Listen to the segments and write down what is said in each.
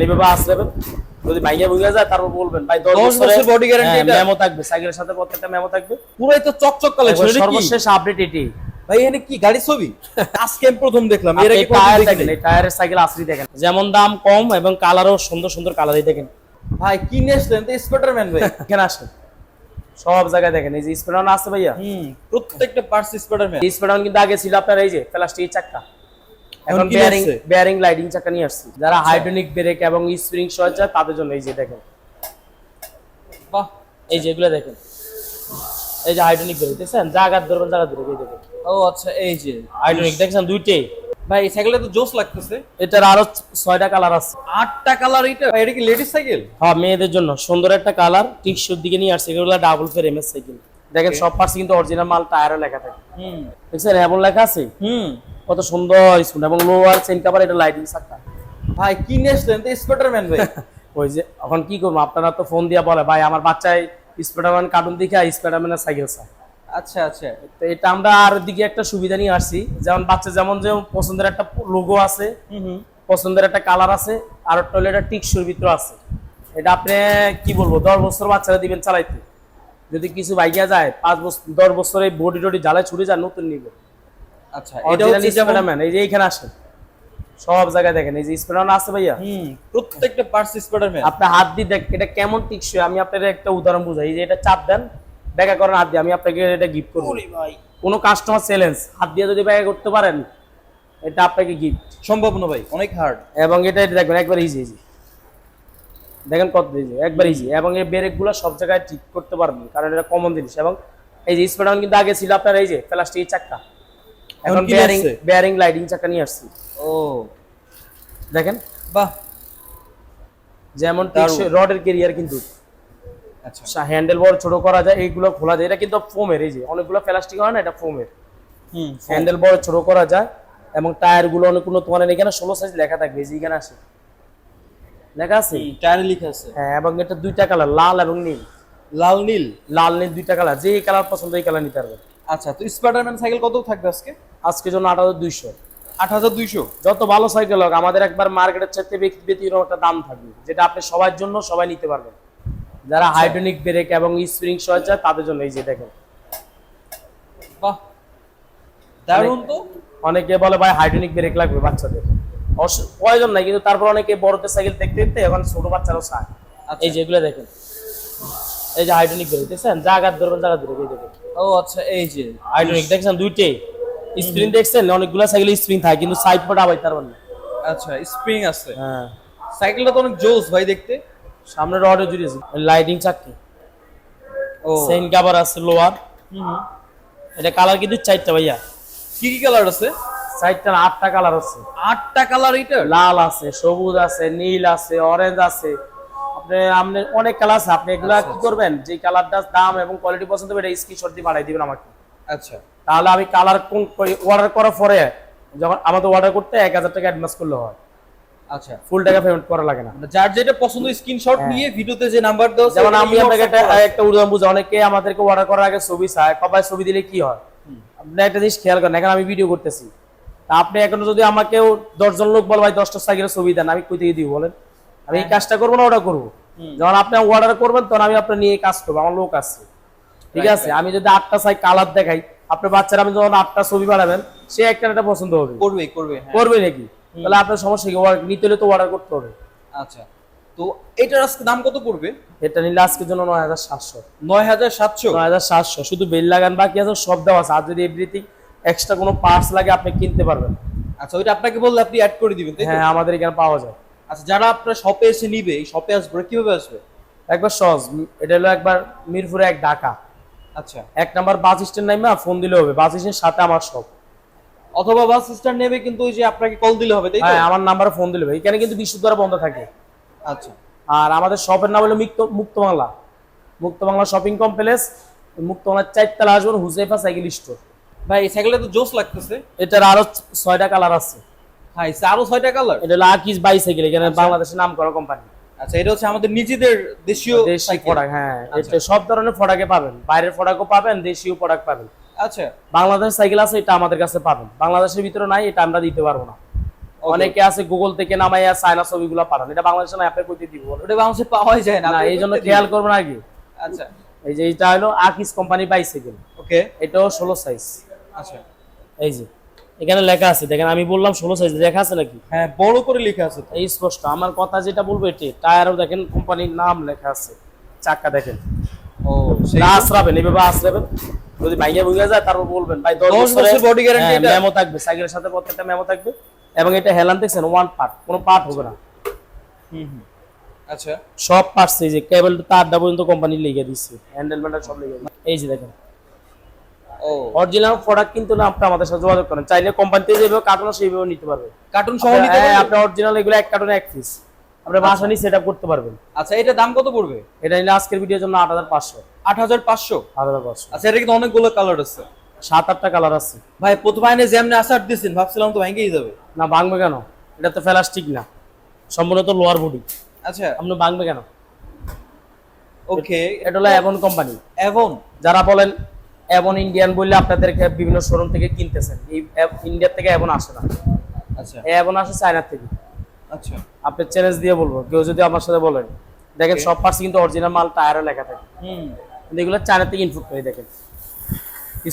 নিবে বা আসবেন যদি ভাইয়া বুঝা যায় তারপর বলবেন ভাই 10 বছরের বডি গ্যারান্টি এটা মেমো থাকবে সাইকেলের সাথে প্রত্যেকটা মেমো থাকবে পুরাই তো চকচক কালেকশন এটা কি সর্বশেষ আপডেট এটি ভাই এখানে কি গাড়ির ছবি আজকে আমি প্রথম দেখলাম এর আপনি আগে টায়ার কখনো দেখেন দেখিনি। এই টায়ারের সাইকেল আসলে দেখেন যেমন দাম কম এবং কালারও সুন্দর সুন্দর কালারই দেখেন ভাই কি নেসলেন তো স্পাইডারম্যান ভাই এখানে আসেন সব জায়গায় দেখেন এই যে স্পিডার আছে ভাইয়া প্রত্যেকটা পার্টস স্পাইডারম্যান স্পিডার কিন্তু আগে ছিল আপনার এই যে প্লাস্টিক চাকা এখন এখন কি বেয়ারিং আসছে? বেয়ারিং লাইটিং চাকা নিয়ে আসছে যারা হাইড্রোলিক ব্রেক এবং স্প্রিং সহ চায় তাদের জন্য এই যে দেখেন বাহ এই যে এগুলো দেখেন এই যে হাইড্রোলিক ব্রেক দেখছেন জায়গা ধরবেন জায়গা ধরে এই দেখেন ও আচ্ছা এই যে হাইড্রোলিক দেখছেন দুইটাই ভাই এই সাইকেলটা তো জোস লাগতেছে এটার আরো 6টা কালার আছে 8টা কালার এটা ভাই এটা কি লেডিস সাইকেল হ্যাঁ মেয়েদের জন্য সুন্দর একটা কালার টিকশোর দিকে নিয়ে আসছে এগুলো ডাবল ফ্রেম এর সাইকেল দেখেন সব পার্টস কিন্তু অরিজিনাল মাল টায়ারও লেখা থাকে দেখছেন এমন লেখা আছে কত সুন্দর স্পুন এবং লোয়ার চেন কভার এটা লাইটিং চাকা ভাই কি নেসলেন তো স্পাইডারম্যান ভাই ওই যে এখন কি করবো আপনারা তো ফোন দিয়া বলে ভাই আমার বাচ্চায় স্পাইডারম্যান কার্টুন দেখে স্পাইডারম্যানের সাইকেল চায় আচ্ছা আচ্ছা তো এটা আমরা আর দিকে একটা সুবিধা নিয়ে আসছি যেমন বাচ্চা যেমন যে পছন্দের একটা লোগো আছে পছন্দের একটা কালার আছে আর টয়লেটের টিকসুর ভিতরে আছে এটা আপনি কি বলবো 10 বছর বাচ্চারা দিবেন চালাইতে যদি কিছু বাইকিয়া যায় 5 বছর 10 বছরে বডি টডি জ্বালায় ছুটে যায় নতুন নিবে আচ্ছা এটা হচ্ছে স্পাইডারম্যান এই যে এখানে আসেন সব জায়গায় দেখেন এই যে স্পাইডারম্যান আছে ভাইয়া প্রত্যেকটা পার্টস স্পাইডারম্যান আপনি হাত দিয়ে দেখ এটা কেমন টিকসই আমি আপনাদের একটা উদাহরণ বুঝাই এই যে এটা চাপ দেন ব্যাগা করেন হাত দিয়ে আমি আপনাকে এটা গিফট করব ভাই কোনো কাস্টমার চ্যালেঞ্জ হাত দিয়ে যদি ব্যাগা করতে পারেন এটা আপনাকে গিফট সম্ভব না ভাই অনেক হার্ড এবং এটা দেখবেন একবার ইজি ইজি দেখেন কত ইজি একবার ইজি এবং এই ব্রেকগুলো সব জায়গায় ঠিক করতে পারবেন কারণ এটা কমন জিনিস এবং এই যে স্পিডার কিন্তু আগে ছিল আপনার এই যে প্লাস্টিক চাকা এখন কি বেয়ারিং আসছে? বেয়ারিং লাইটিং চাকা নিয়ে আসছি ও দেখেন বাহ যেমন দারুণ। রডের কেরিয়ার কিন্তু আচ্ছা হ্যান্ডেল বড় ছোট করা যায় এইগুলো খোলা যায় এটা কিন্তু ফোমের এই যে অনেকগুলো প্লাস্টিক হয় না এটা ফোমের হ্যান্ডেল বড় ছোট করা যায় এবং টায়ার গুলো অনেক উন্নত মানের এখানে 16 সাইজ লেখা থাকবে এই যে এখানে আছে লেখা আছে টায়ারে লেখা আছে হ্যাঁ এবং এটা দুইটা কালার লাল এবং নীল লাল নীল লাল নীল দুইটা কালার যে কালার পছন্দ এই কালার নিতে পারবেন আচ্ছা তো স্পাইডারম্যান সাইকেল কত থাকবে আজকে আজকের জন্য 8200 8200 যত ভালো সাইকেল হোক আমাদের একবার মার্কেটের চাইতে ব্যক্তিগত একটা দাম থাকবে যেটা আপনি সবার জন্য সবাই নিতে পারবেন যারা হাইড্রোলিক ব্রেক এবং স্প্রিং সহ চায় তাদের জন্য এই যে দেখেন বাহ দারুণ তো অনেকে বলে ভাই হাইড্রোলিক ব্রেক লাগবে বাচ্চাদের প্রয়োজন নাই কিন্তু তারপর অনেকে বড়দের সাইকেল দেখতে দেখতে এখন ছোট বাচ্চারাও চায় এই যে এগুলো দেখেন এই যে হাইড্রোলিক ব্রেক দেখছেন জায়গা ধরবেন জায়গা ধরে এই দেখেন ও আচ্ছা এই যে হাইড্রোলিক দেখছেন দুইটাই স্প্রিং দেখছেন অনেকগুলো সাইকেল স্প্রিং থাকে কিন্তু সাইড পট আবাই তার মানে আচ্ছা স্প্রিং আছে হ্যাঁ সাইকেলটা তো অনেক জোস ভাই দেখতে সামনে রডে জুড়েছে লাইটিং চাকরি ও সেন কভার আছে লোয়ার এটা কালার কিন্তু 4টা ভাইয়া কি কি কালার আছে 4টা 8টা কালার আছে 8টা কালার এটা লাল আছে সবুজ আছে নীল আছে অরেঞ্জ আছে আপনি অনেক কালার আছে আপনি এগুলা কি করবেন যে কালারটা দাম এবং কোয়ালিটি পছন্দ হবে এটা স্ক্রিনশট দিয়ে পাঠিয়ে দিবেন আমাকে আচ্ছা তাহলে আমি কালার কোন অর্ডার করার পরে যখন আমাদের অর্ডার করতে 1000 টাকা অ্যাডভান্স করলে হয় আচ্ছা ফুল টাকা পেমেন্ট করা লাগে না যার যেটা পছন্দ স্ক্রিনশট নিয়ে ভিডিওতে যে নাম্বার দাও যেমন আমি আপনাকে একটা উদাহরণ বুঝাই অনেকে আমাদেরকে অর্ডার করার আগে ছবি চায় কবাই ছবি দিলে কি হয় আপনি একটা জিনিস খেয়াল করেন এখন আমি ভিডিও করতেছি তা আপনি এখন যদি আমাকে 10 জন লোক বল ভাই 10টা সাইকেলের ছবি দেন আমি কই থেকে দিব বলেন আমি এই কাজটা করবো না ওটা করবো যখন আপনি অর্ডার করবেন তখন আমি আপনার নিয়ে কাজ করবো আমার লোক আছে ঠিক আছে আমি যদি 8টা সাইকেল কালার দেখাই আপনার বাচ্চারা আমি যখন 8টা ছবি বানাবেন সে একটা পছন্দ হবে করবে করবে নাকি তাহলে আপনার সমস্যা কি নিতে হলে তো অর্ডার করতে হবে আচ্ছা তো এটার আজকে দাম কত পড়বে এটা নিলে আজকের জন্য 9700 9700 9700 শুধু বেল লাগান বাকি আছে সব দেওয়া আছে আর যদি এভরিথিং এক্সট্রা কোনো পার্টস লাগে আপনি কিনতে পারবেন আচ্ছা ওইটা আপনাকে বললে আপনি অ্যাড করে দিবেন তাই তো হ্যাঁ আমাদের এখানে পাওয়া যায় আচ্ছা যারা আপনার শপে এসে নিবে এই শপে আসবে কিভাবে আসবে একবার সহজ এটা হলো একবার মিরপুরে এক ঢাকা আচ্ছা 1 number bus stand Naima phone দিলে হবে বাস স্ট্যান্ডের সাথে আমার শপ অথবা বাস স্ট্যান্ড নেবে কিন্তু ওই যে আপনাকে কল দিলে হবে তাই তো হ্যাঁ আমার নাম্বারে ফোন দিলে হবে এখানে কিন্তু বিশুদ্ধরা বন্ধ থাকে আচ্ছা আর আমাদের শপের নাম হলো মুক্ত বাংলা শপিং কমপ্লেক্স মুক্ত বাংলার 4 তলা আসবেন হুজাইফা সাইকেল স্টোর ভাই এই সাইকেলটা তো জোস লাগতেছে এটার আরো 6টা কালার আছে ভাই আরো 6টা কালার এটা হলো আকিস বাইসাইকেল এখানে বাংলাদেশের নাম করা কোম্পানি আচ্ছা এটা হচ্ছে আমাদের নিজেদের দেশীয় দেশি প্রোডাক্ট হ্যাঁ এটা সব ধরনের প্রোডাক্টে পাবেন বাইরের প্রোডাক্টও পাবেন দেশীয় প্রোডাক্ট পাবেন আচ্ছা বাংলাদেশ সাইকেল আছে এটা আমাদের কাছে পাবেন বাংলাদেশের ভিতরে নাই এটা আমরা দিতে পারবো না অনেকে আছে গুগল থেকে নামাইয়া চায়না ছবিগুলো পাঠান, এটা বাংলাদেশে না, আপনি কইতে দিব বলেন। ওটা বাংলাদেশে পাওয়াই যায় না, না, এই জন্য খেয়াল করবেন আগে। আচ্ছা এই যে এটা হলো আকিস কোম্পানি বাইসাইকেল, ওকে এটাও 16 সাইজ। আচ্ছা এই যে এখানে লেখা আছে দেখেন, আমি বললাম 16 সাইজ, লেখা আছে নাকি? হ্যাঁ বড় করে লেখা আছে তো। এই স্পষ্ট আমার কথা যেটা বলবো এটি। টায়ারও দেখেন কোম্পানির নাম লেখা আছে, চাকা দেখেন। ও সেই না আসরাবেন, এইভাবে আসরাবেন, যদি ভাইয়া বুঝে যায় তারপর বলবেন ভাই 10 10 বছর বডি গ্যারান্টি এটা। মেমো থাকবে, সাইকেলের সাথে প্রত্যেকটা মেমো থাকবে। এবং এটা হেলান দেখছেন ওয়ান পার্ট, কোনো পার্ট হবে না। আচ্ছা সব পার্টস, এই যে কেবল তারটা পর্যন্ত কোম্পানি লিখে দিচ্ছে, হ্যান্ডেল ম্যান্ডেল সব লিখে দিচ্ছে। এই যে দেখেন ও অরিজিনাল প্রোডাক্ট কিন্তু না, আপনি আমাদের সাথে যোগাযোগ করেন, চাইলে কোম্পানিতে যেভাবে কার্টুন সেইভাবে নিতে পারবে। কার্টুন সহ নিতে পারবে? আপনি অরিজিনাল এগুলো এক কার্টুনে এক পিস আপনি বাসা নিয়ে সেটআপ করতে পারবেন। আচ্ছা এটা দাম কত পড়বে? এটা নিলে আজকের ভিডিওর জন্য 8500। 8500। 8500। আচ্ছা এটা কিন্তু অনেকগুলো কালার আছে, 7-8টা কালার আছে ভাই। প্রথমে আইনে যেমনি আসার দিছেন ভাবছিলাম তো ভেঙেই যাবে। না, ভাঙবে কেন? এটা তো প্লাস্টিক না, সম্পূর্ণ তো লোয়ার বডি, আচ্ছা আপনি ভাঙবে কেন? ওকে এটা হলো এভন কোম্পানি। এভন যারা বলেন এভন ইন্ডিয়ান বললে আপনাদেরকে বিভিন্ন শোরুম থেকে কিনতেছেন, এই ইন্ডিয়া থেকে এভন আসে না, আচ্ছা এভন আসে চায়না থেকে। আচ্ছা আপনি চ্যালেঞ্জ দিয়ে বলবো, কেউ যদি আমার সাথে বলেন, দেখেন সব পার্টস কিন্তু অরিজিনাল মাল টায়ারে লেখা থাকে, কিন্তু এগুলো চায়না থেকে ইনপুট করে। দেখেন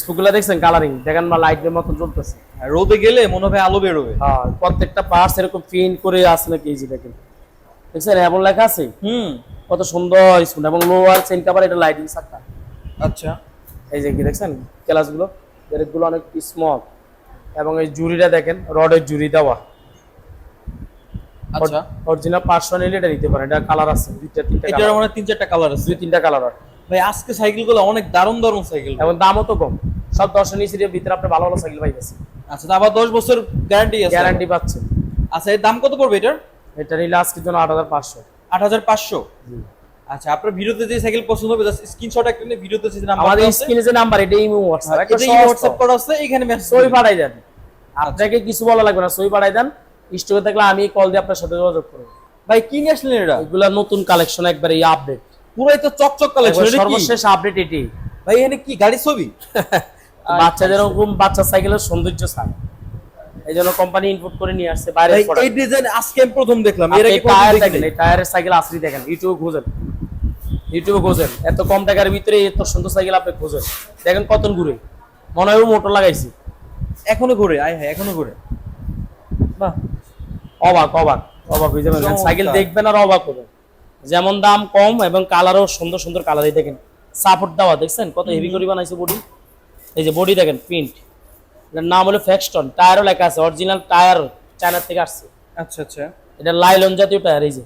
স্পুকগুলো দেখছেন, কালারিং দেখেন, না লাইটের মতন জ্বলতেছে। আর রোদে গেলে মনে হয় আলো বের হবে। হ্যাঁ, প্রত্যেকটা পার্টস এরকম প্রিন্ট করে আছে নাকি, এই যে দেখেন, দেখছেন এমন লেখা আছে, কত সুন্দর স্পুন। এবং লোয়ার চেইন কভার, এটা লাইটিং চাকা। আচ্ছা এই যে কি দেখছেন ক্লাসগুলো, ব্রেকগুলো অনেক স্মুথ। এবং এই জুড়িটা দেখেন, রডের জুড়ি দেওয়া। আচ্ছা অরিজিনাল পার্সন নিলে এটা নিতে পারেন, এটা কালার আছে 2-3টা এটার কালার, মানে 3-4টা কালার আছে। 2-3টা কালার। ভাই আজকে সাইকেলগুলো অনেক দারুণ দারুণ সাইকেল, এবং দামও তো কম, সব দর্শনীয় সিরিজের ভিতরে আপনি ভালো ভালো সাইকেল পাইতেছেন। আচ্ছা তো আবার 10 বছর গ্যারান্টি আছে? গ্যারান্টি পাচ্ছেন। আচ্ছা এর দাম কত পড়বে এটার? এটা নিলে আজকের জন্য 8500। 8500। আচ্ছা আপনার ভিডিওতে যে সাইকেল পছন্দ হবে জাস্ট স্ক্রিনশট একটা নিয়ে ভিডিওতে যে নাম্বার আমাদের স্ক্রিনে যে নাম্বার, এটা ইমো হোয়াটসঅ্যাপ, একটা এটা হোয়াটসঅ্যাপ করা আছে, এখানে মেসেজ সই পাঠাই দেন। আপনাকে কিছু বলা লাগবে না, সই পাঠাই দেন। স্টকে থাকলে আমি কল দিয়ে আপনার সাথে যোগাযোগ করব। ভাই কি নিয়ে আসলেন এটা? এগুলা নতুন কালেকশন, একবারে এই আপডেট, পুরাই তো চকচক কালেকশন। এটা কি সর্বশেষ আপডেট এটি। ভাই এখানে কি গাড়ির ছবি? বাচ্চাদের এরকম বাচ্চা সাইকেলের সৌন্দর্য চায়, এই জন্য কোম্পানি ইনপুট করে নিয়ে আসছে বাইরে। ভাই এই ডিজাইন আজকে আমি প্রথম দেখলাম। এর আগে টায়ার কোথাও দেখেন, দেখিনি। এই টায়ারের সাইকেল আসলে দেখেন, ইউটিউবে খোঁজেন, ইউটিউবে খোঁজেন, এত কম টাকার ভিতরে এত সুন্দর সাইকেল আপনি খোঁজেন, দেখেন কত ঘুরে, মনে হয় মোটর লাগাইছি। এখনো ঘুরে, আয় হ্যাঁ এখনো ঘুরে। বাহ অবাক অবাক অবাক হয়ে যাবেন, চমৎকার। সাইকেল দেখবেন আর অবাক হবেন। যেমন দাম কম এবং কালারও সুন্দর সুন্দর কালার। এই দেখেন সাপোর্ট দেওয়া, দেখছেন কত হেভি করে বানাইছে বডি। এই যে বডি দেখেন প্রিন্ট, এটার নাম হলো ফ্যাক্সটন। টায়ারও লেখা আছে, অরিজিনাল টায়ার, চায়না থেকে আসছে। আচ্ছা আচ্ছা এটা লাইলন জাতীয় টায়ার। এই যে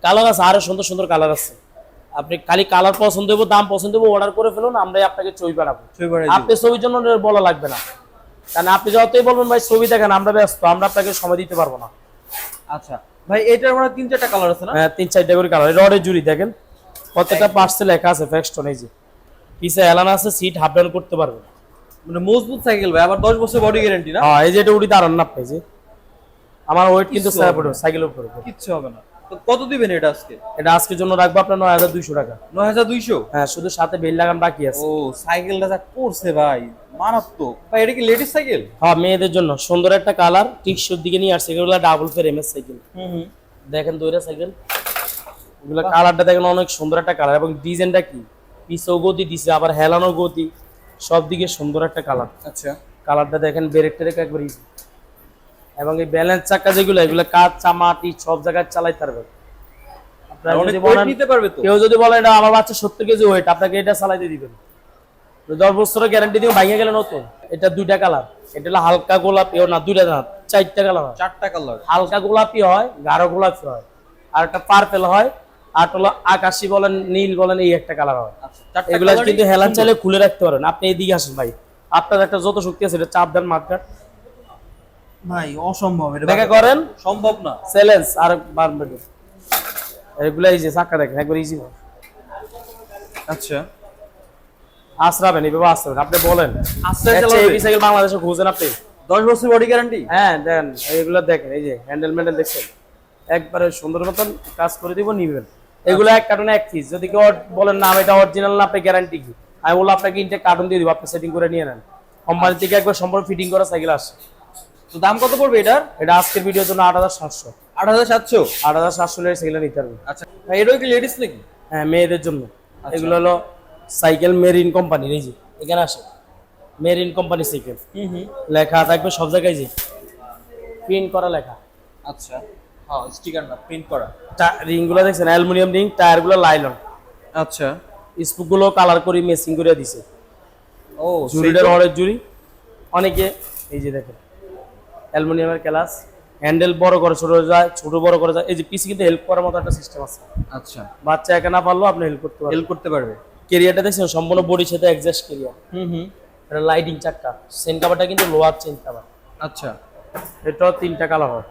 কালার আছে, আরো সুন্দর সুন্দর কালার আছে। আপনি খালি কালার পছন্দ হইব, দাম পছন্দ হইব, অর্ডার করে ফেলুন, আমরা আপনাকে ছবি পাঠাবো। ছবি বাড়াই আপনি ছবির জন্য বলা লাগবে না, কারণ আপনি যতই বলবেন ভাই ছবি দেখেন, আমরা ব্যস্ত, আমরা আপনাকে সময় দিতে পারবো না। আচ্ছা ভাই এটার মানে 3-4টা কালার আছে না? হ্যাঁ 3-4টা করে কালার। রডের জুড়ি দেখেন, প্রত্যেকটা পার্টসে লেখা আছে ফ্যাক্সটন। এই যে পিছে এলান আছে, সিট হাফ ডাউন করতে পারবেন। মানে মজবুত সাইকেল ভাই, আবার 10 বছর বডি গ্যারান্টি না? হ্যাঁ এই যে এটা উড়ি দাঁড়ান না আপনি, যে আমার ওয়েট কিন্তু সাইকেলের উপরে। কিচ্ছু হবে না। তো কত দিবেন এটা আজকে? এটা আজকের জন্য রাখবো আপনার 9200 টাকা। 9200? হ্যাঁ, শুধু সাথে বেল লাগান বাকি আছে। ও সাইকেলটা যা করছে ভাই, মারাত্মক ভাই। এটা কি লেডিস সাইকেল? হ্যাঁ, মেয়েদের জন্য সুন্দর একটা কালার, টিকশোর দিকে নিয়ে আসছে। এগুলো ডাবল ফ্রেম এর সাইকেল। দেখেন দুইটা সাইকেল, এগুলো কালারটা দেখেন অনেক সুন্দর একটা কালার। এবং ডিজাইনটা কি, পিছও গতি দিছে, আবার হেলানো গতি, সব দিকে সুন্দর একটা কালার। আচ্ছা কালারটা দেখেন, ব্রেক টেরেক একবার ইজি। এবং এই ব্যালেন্স চাকা যেগুলো, এগুলো কাজ চামাটি সব জায়গায় চালাইতে পারবেন। আপনারা অনেক যদি ওয়েট বলেন, নিতে পারবে তো? কেউ যদি বলে এটা আমার বাচ্চা 70 কেজি ওয়েট, আপনাকে এটা চালাইতে দিবেন, 10 বছরের গ্যারান্টি দিয়ে ভাঙিয়ে গেলে নতুন। এটা দুইটা কালার, এটা হলো হালকা গোলাপি, না দুইটা না 4টা কালার হয়। 4টা কালার। হালকা গোলাপি হয়, গাঢ় গোলাপি হয়, আর একটা পার্পল হয়, আর হলো আকাশি বলেন, নীল বলেন, এই একটা কালার হয়। এগুলা কিন্তু হেলান চাইলে খুলে রাখতে পারেন। আপনি এইদিকে আসেন ভাই, আপনার একটা যত শক্তি আছে এটা চাপ দেন, মার্কার ভাই অসম্ভব, এটা দেখা করেন, সম্ভব না। চ্যালেঞ্জ আর বারবার। এগুলা এই যে চাকা দেখেন, একবার ইজি হয়। আচ্ছা আসরাবেন, এইভাবে আসরাবেন। আপনি বলেন আস্তে এই সাইকেল বাংলাদেশে খুঁজেন আপনি, 10 বছর বডি গ্যারান্টি। হ্যাঁ দেন। এইগুলা দেখেন, এই যে হ্যান্ডেল ম্যান্ডেল দেখছেন, একবারে সুন্দর মতন কাজ করে দিব, নিবেন। এগুলো এক কার্টুনে এক পিস। যদি কেউ বলেন না এটা অরিজিনাল না, আপনি গ্যারান্টি কি, আমি বলবো আপনাকে ইনটেক কার্টুন দিয়ে দিব, আপনি সেটিং করে নিয়ে নেন। কোম্পানি থেকে একবার সম্পূর্ণ ফিটিং করা সাইকেল আসে। তো দাম কত পড়বে এটার? এটা আজকের ভিডিওর জন্য 8700। 8700। 8700 এর সাইকেল নিতে পারবেন। আচ্ছা ভাই, এটাও কি লেডিস নাকি? হ্যাঁ, মেয়েদের জন্য। আচ্ছা। এগুলো হলো সাইকেল মেরিন কোম্পানির, এই যে এখানে আসে মেরিন কোম্পানি সাইকেল, লেখা থাকবে সব জায়গায়, যে প্রিন্ট করা লেখা। আচ্ছা, হ্যাঁ স্টিকার না, প্রিন্ট করা। রিং গুলো দেখছেন অ্যালুমিনিয়াম রিং, টায়ার গুলো লাইলন, আচ্ছা। স্পুক গুলো কালার করে মেসিং করে দিছে। ও জুড়িটা রডের জুড়ি। অনেকে এই যে দেখেন অ্যালুমিনিয়ামের ক্লাস, হ্যান্ডেল বড় করে ছোট যায়, ছোট বড় করে যায়। এই যে পিছে কিন্তু হেল্প করার মতো একটা সিস্টেম আছে। আচ্ছা, বাচ্চা একা না পারলেও আপনি হেল্প করতে পারবেন। হেল্প করতে পারবে। কেরিয়ারটা দেখছেন সম্পূর্ণ বডির সাথে অ্যাডজাস্ট কেরিয়ার। এটা লাইটিং চাক্কা, চেন কাভারটা কিন্তু লোয়ার চেন কাভার। আচ্ছা এটাও 3টা কালার হয়।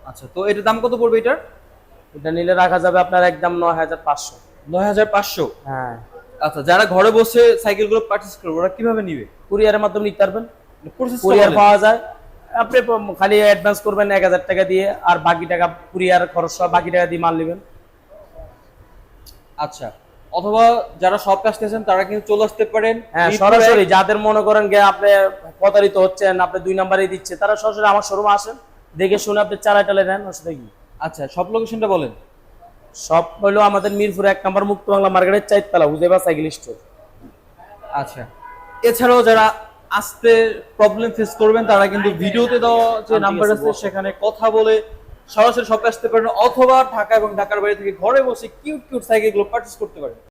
আচ্ছা, তো এটার দাম কত পড়বে এটার? এটা নিলে রাখা যাবে আপনার একদম 9500। 9500। হ্যাঁ, আচ্ছা, যারা ঘরে বসে সাইকেলগুলো পারচেজ করবে ওরা কিভাবে নিবে? কুরিয়ারের মাধ্যমে নিতে পারবেন। প্রসেস কুরিয়ার পাওয়া যায়। আপনি খালি অ্যাডভান্স করবেন 1000 টাকা দিয়ে, আর বাকি টাকা কুরিয়ার খরচ সহ বাকি টাকা দিয়ে মাল নেবেন। আচ্ছা, অথবা যারা সব আসতেছেন তারা কিন্তু চলে আসতে পারেন। হ্যাঁ, সরাসরি যাদের মনে করেন যে আপনি প্রতারিত হচ্ছেন, আপনি 2 নাম্বারই দিচ্ছে, তারা সরাসরি আমার শোরুমে আসেন, দেখে শুনে আপনি চালাই টালাই নেন, অসুবিধা কি? আচ্ছা, সব লোকেশনটা বলেন। সব হলো আমাদের মিরপুর 1 নম্বর মুক্ত বাংলা মার্কেটের 4 তলা হুজাইবা সাইকেল স্টোর। আচ্ছা, এছাড়াও যারা আসতে প্রবলেম ফেস করবেন তারা কিন্তু ভিডিওতে দেওয়া যে নাম্বার আছে সেখানে কথা বলে সরাসরি শপে আসতে পারেন, অথবা ঢাকা এবং ঢাকার বাইরে থেকে ঘরে বসে কিউট কিউট সাইকেলগুলো পারচেজ করতে পারেন।